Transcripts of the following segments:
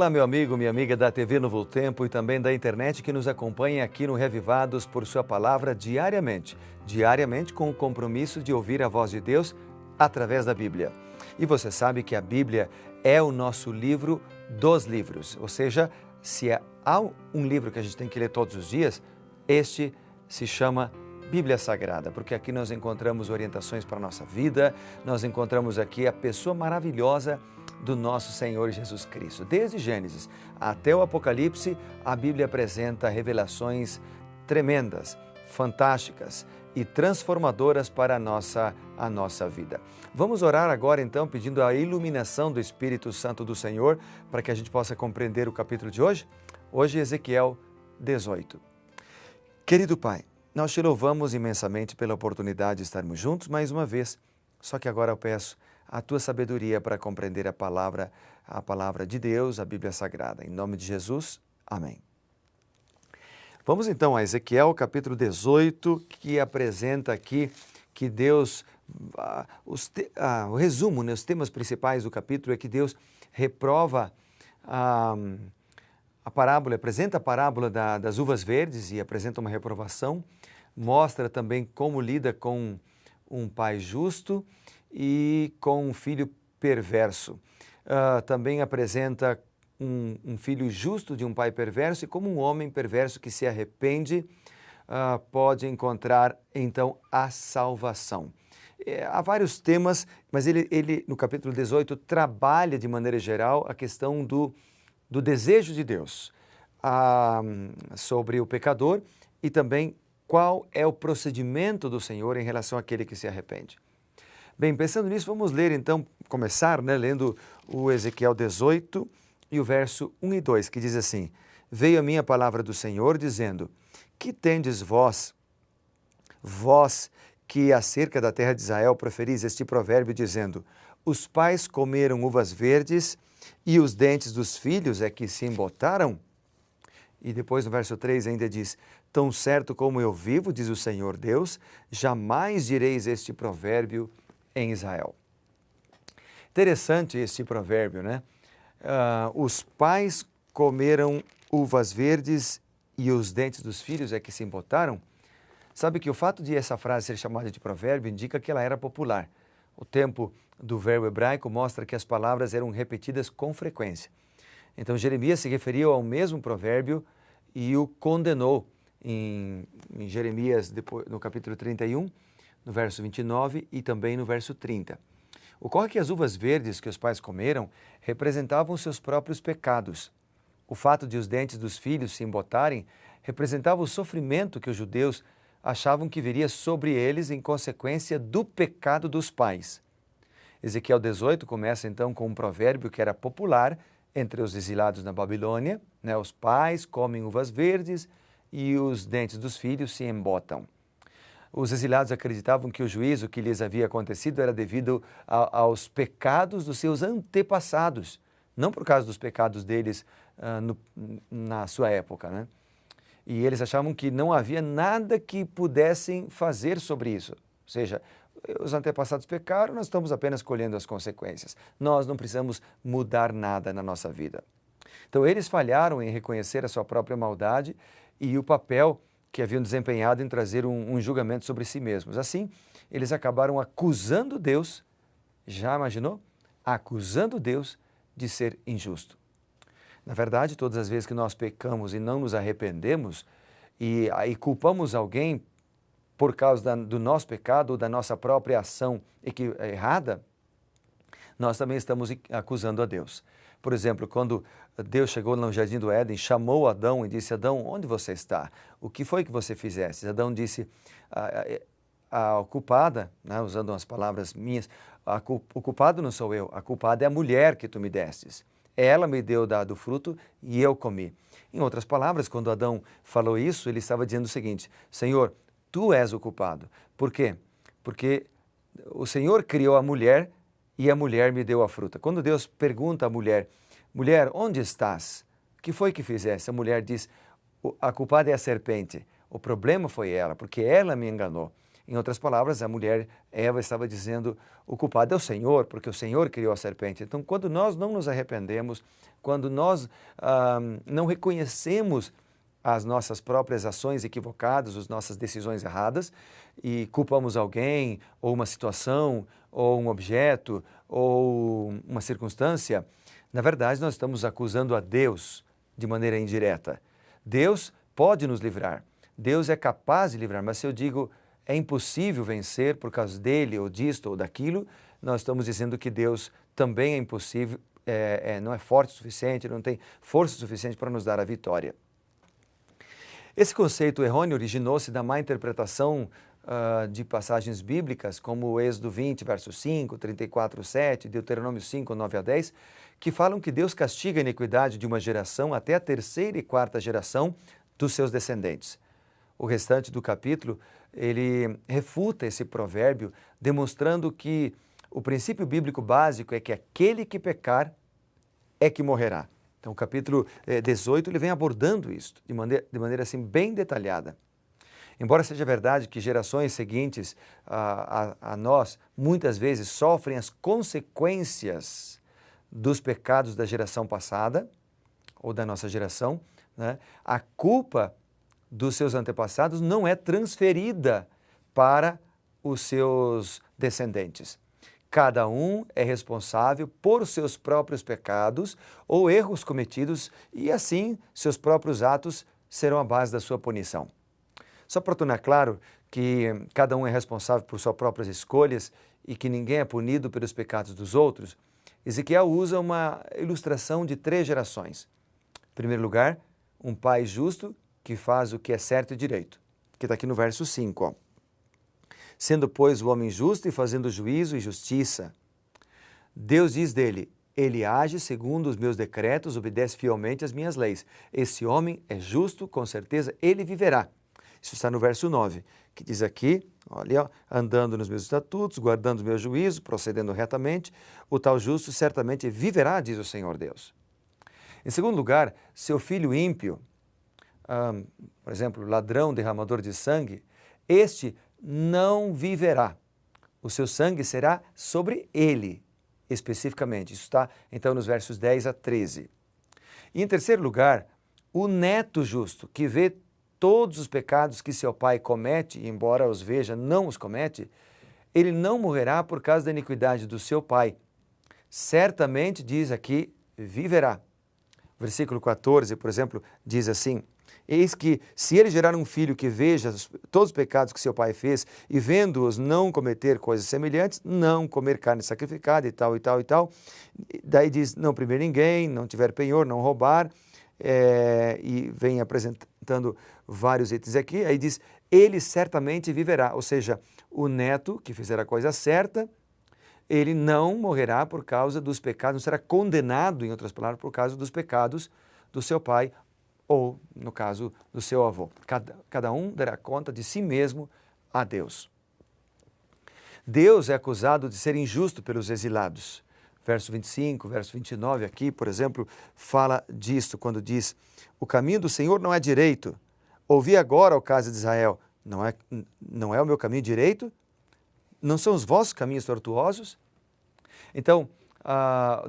Olá, meu amigo, minha amiga da TV Novo Tempo e também da internet que nos acompanha aqui no Revivados por sua palavra diariamente com o compromisso de ouvir a voz de Deus através da Bíblia. E você sabe que a Bíblia é o nosso livro dos livros, ou seja, se há um livro que a gente tem que ler todos os dias, este se chama Bíblia Sagrada, porque aqui nós encontramos orientações para a nossa vida, nós encontramos aqui a pessoa maravilhosa do nosso Senhor Jesus Cristo. Desde Gênesis até o Apocalipse, a Bíblia apresenta revelações tremendas, fantásticas e transformadoras para a nossa vida. Vamos orar agora então pedindo a iluminação do Espírito Santo do Senhor para que a gente possa compreender o capítulo de hoje. Hoje, Ezequiel 18. Querido Pai, nós te louvamos imensamente pela oportunidade de estarmos juntos mais uma vez, só que agora eu peço a tua sabedoria para compreender a palavra de Deus, a Bíblia Sagrada. Em nome de Jesus, amém. Vamos então a Ezequiel capítulo 18, que apresenta aqui que Deus, o resumo, os temas principais do capítulo é que Deus reprova a parábola, apresenta a parábola das uvas verdes e apresenta uma reprovação, mostra também como lida com um pai justo e com um filho perverso. Também apresenta um filho justo de um pai perverso e como um homem perverso que se arrepende pode encontrar então a salvação. Há vários temas, mas ele no capítulo 18 trabalha de maneira geral a questão do desejo de Deus sobre o pecador e também qual é o procedimento do Senhor em relação àquele que se arrepende. Bem, pensando nisso, vamos ler então, começar lendo o Ezequiel 18 e o verso 1 e 2, que diz assim: Veio a mim a palavra do Senhor, dizendo, que tendes vós que acerca da terra de Israel proferis este provérbio, dizendo, os pais comeram uvas verdes e os dentes dos filhos é que se embotaram? E depois no verso 3 ainda diz, tão certo como eu vivo, diz o Senhor Deus, jamais direis este provérbio em Israel. Interessante este provérbio, né? Os pais comeram uvas verdes e os dentes dos filhos é que se embotaram. Sabe que o fato de essa frase ser chamada de provérbio indica que ela era popular. O tempo do verbo hebraico mostra que as palavras eram repetidas com frequência. Então Jeremias se referiu ao mesmo provérbio e o condenou em Jeremias, depois, no capítulo 31, no verso 29 e também no verso 30. Ocorre que as uvas verdes que os pais comeram representavam seus próprios pecados. O fato de os dentes dos filhos se embotarem representava o sofrimento que os judeus achavam que viria sobre eles em consequência do pecado dos pais. Ezequiel 18 começa então com um provérbio que era popular entre os exilados na Babilônia, os pais comem uvas verdes e os dentes dos filhos se embotam. Os exilados acreditavam que o juízo que lhes havia acontecido era devido aos pecados dos seus antepassados, não por causa dos pecados deles na sua época, E eles achavam que não havia nada que pudessem fazer sobre isso. Ou seja, os antepassados pecaram, nós estamos apenas colhendo as consequências. Nós não precisamos mudar nada na nossa vida. Então, eles falharam em reconhecer a sua própria maldade e o papel que haviam desempenhado em trazer um julgamento sobre si mesmos. Assim, eles acabaram acusando Deus, já imaginou? Acusando Deus de ser injusto. Na verdade, todas as vezes que nós pecamos e não nos arrependemos e culpamos alguém por causa do nosso pecado ou da nossa própria ação errada, nós também estamos acusando a Deus. Por exemplo, quando Deus chegou no Jardim do Éden, chamou Adão e disse, Adão, onde você está? O que foi que você fizeste? Adão disse, a culpada, usando as palavras minhas, o culpado não sou eu, a culpada é a mulher que tu me destes. Ela me deu do fruto e eu comi. Em outras palavras, quando Adão falou isso, ele estava dizendo o seguinte, Senhor, tu és o culpado. Por quê? Porque o Senhor criou a mulher e a mulher me deu a fruta. Quando Deus pergunta à mulher, mulher, onde estás? O que foi que fizeste? A mulher diz, a culpada é a serpente. O problema foi ela, porque ela me enganou. Em outras palavras, a mulher Eva estava dizendo, o culpado é o Senhor, porque o Senhor criou a serpente. Então, quando nós não nos arrependemos, quando nós não reconhecemos as nossas próprias ações equivocadas, as nossas decisões erradas, e culpamos alguém, ou uma situação, ou um objeto, ou uma circunstância, na verdade nós estamos acusando a Deus de maneira indireta. Deus pode nos livrar, Deus é capaz de livrar, mas se eu digo é impossível vencer por causa dele, ou disto, ou daquilo, nós estamos dizendo que Deus também é impossível, não é forte o suficiente, não tem força suficiente para nos dar a vitória. Esse conceito errôneo originou-se da má interpretação de passagens bíblicas, como o Êxodo 20, verso 5, 34, 7, Deuteronômio 5, 9 a 10, que falam que Deus castiga a iniquidade de uma geração até a terceira e quarta geração dos seus descendentes. O restante do capítulo, ele refuta esse provérbio, demonstrando que o princípio bíblico básico é que aquele que pecar é que morrerá. Então, o capítulo 18, ele vem abordando isso de maneira assim, bem detalhada. Embora seja verdade que gerações seguintes a nós, muitas vezes, sofrem as consequências dos pecados da geração passada, ou da nossa geração, né? A culpa dos seus antepassados não é transferida para os seus descendentes. Cada um é responsável por seus próprios pecados ou erros cometidos e, assim, seus próprios atos serão a base da sua punição. Só para tornar claro que cada um é responsável por suas próprias escolhas e que ninguém é punido pelos pecados dos outros, Ezequiel usa uma ilustração de 3 gerações. Em primeiro lugar, um pai justo que faz o que é certo e direito, que está aqui no verso 5, ó. Sendo, pois, o homem justo e fazendo juízo e justiça. Deus diz dele, ele age segundo os meus decretos, obedece fielmente às minhas leis. Esse homem é justo, com certeza ele viverá. Isso está no verso 9, que diz aqui, olha, andando nos meus estatutos, guardando os meus juízos, procedendo retamente, o tal justo certamente viverá, diz o Senhor Deus. Em segundo lugar, seu filho ímpio, por exemplo, ladrão, derramador de sangue, este não viverá. O seu sangue será sobre ele, especificamente. Isso está, então, nos versos 10 a 13. E, em terceiro lugar, o neto justo, que vê todos os pecados que seu pai comete, e embora os veja, não os comete, ele não morrerá por causa da iniquidade do seu pai. Certamente, diz aqui, viverá. Versículo 14, por exemplo, diz assim, eis que, se ele gerar um filho que veja todos os pecados que seu pai fez, e vendo-os não cometer coisas semelhantes, não comer carne sacrificada e tal, e tal, e tal, daí diz, não oprimir ninguém, não tiver penhor, não roubar, e vem apresentando vários itens aqui, aí diz, ele certamente viverá, ou seja, o neto que fizer a coisa certa, ele não morrerá por causa dos pecados, não será condenado, em outras palavras, por causa dos pecados do seu pai, ou, no caso, do seu avô. Cada um dará conta de si mesmo a Deus. Deus é acusado de ser injusto pelos exilados. Verso 25, verso 29 aqui, por exemplo, fala disso, quando diz, o caminho do Senhor não é direito. Ouvi agora, ó casa de Israel, não é o meu caminho direito? Não são os vossos caminhos tortuosos? Então,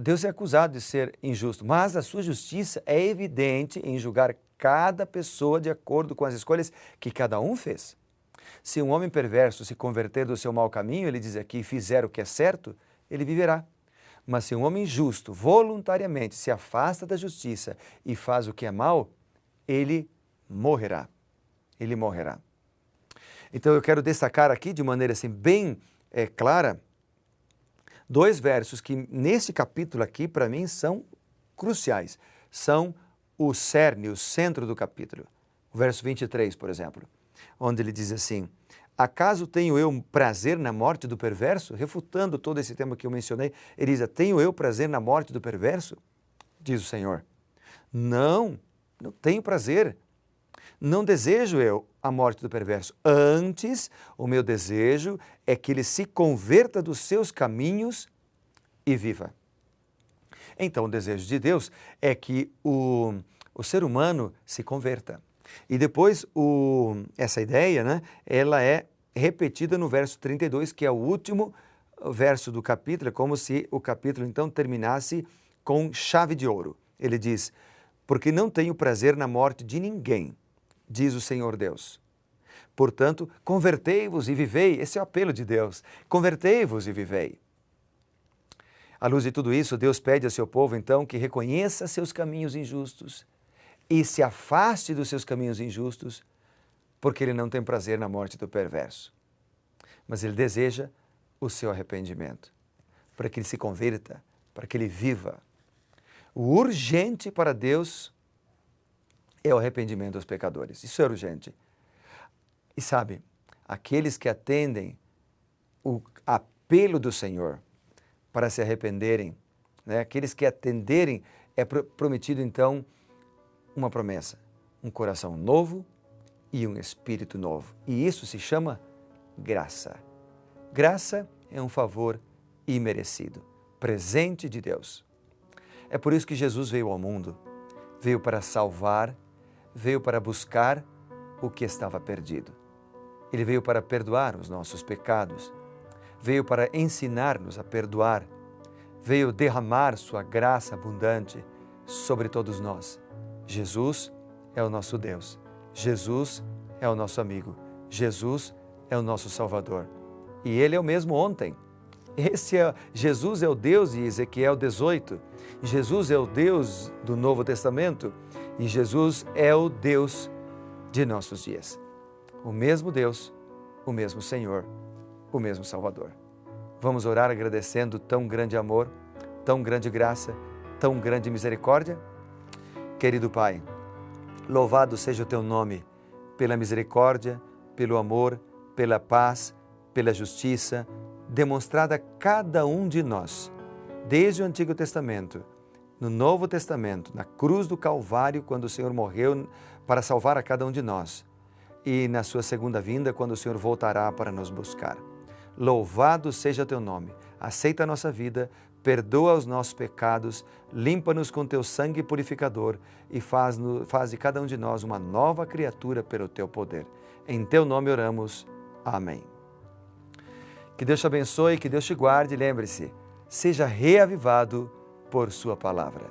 Deus é acusado de ser injusto, mas a sua justiça é evidente em julgar cada pessoa de acordo com as escolhas que cada um fez. Se um homem perverso se converter do seu mau caminho, ele diz aqui, fizer o que é certo, ele viverá. Mas se um homem justo voluntariamente se afasta da justiça e faz o que é mal, ele morrerá. Ele morrerá. Então eu quero destacar aqui de maneira assim bem clara 2 versos que nesse capítulo aqui para mim são cruciais. São o cerne, o centro do capítulo. O verso 23, por exemplo, onde ele diz assim, acaso tenho eu prazer na morte do perverso? Refutando todo esse tema que eu mencionei, ele diz, tenho eu prazer na morte do perverso? Diz o Senhor. Não tenho prazer. Não desejo eu a morte do perverso. Antes, o meu desejo é que ele se converta dos seus caminhos e viva. Então, o desejo de Deus é que o ser humano se converta. E depois, essa ideia, né, ela é repetida no verso 32, que é o último verso do capítulo, é como se o capítulo então terminasse com chave de ouro. Ele diz: porque não tenho prazer na morte de ninguém, diz o Senhor Deus. Portanto, convertei-vos e vivei. Esse é o apelo de Deus. Convertei-vos e vivei. À luz de tudo isso, Deus pede ao seu povo, então, que reconheça seus caminhos injustos e se afaste dos seus caminhos injustos, porque Ele não tem prazer na morte do perverso. Mas Ele deseja o seu arrependimento, para que ele se converta, para que ele viva. O urgente para Deus é o arrependimento dos pecadores. Isso é urgente. E sabe, aqueles que atendem o apelo do Senhor para se arrependerem, né? Aqueles que atenderem, é prometido então uma promessa, um coração novo e um espírito novo. E isso se chama graça. Graça é um favor imerecido, presente de Deus. É por isso que Jesus veio ao mundo, veio para salvar, veio para buscar o que estava perdido. Ele veio para perdoar os nossos pecados, veio para ensinar-nos a perdoar, veio derramar sua graça abundante sobre todos nós. Jesus é o nosso Deus, Jesus é o nosso amigo, Jesus é o nosso Salvador. E Ele é o mesmo ontem. Jesus é o Deus de Ezequiel 18, Jesus é o Deus do Novo Testamento e Jesus é o Deus de nossos dias. O mesmo Deus, o mesmo Senhor, o mesmo Salvador. Vamos orar agradecendo tão grande amor, tão grande graça, tão grande misericórdia? Querido Pai, louvado seja o Teu nome pela misericórdia, pelo amor, pela paz, pela justiça, demonstrada a cada um de nós, desde o Antigo Testamento, no Novo Testamento, na cruz do Calvário, quando o Senhor morreu para salvar a cada um de nós, e na sua segunda vinda, quando o Senhor voltará para nos buscar. Louvado seja Teu nome, aceita a nossa vida, perdoa os nossos pecados, limpa-nos com Teu sangue purificador e faz de cada um de nós uma nova criatura pelo Teu poder. Em Teu nome oramos. Amém. Que Deus te abençoe, que Deus te guarde. Lembre-se, seja reavivado por sua palavra.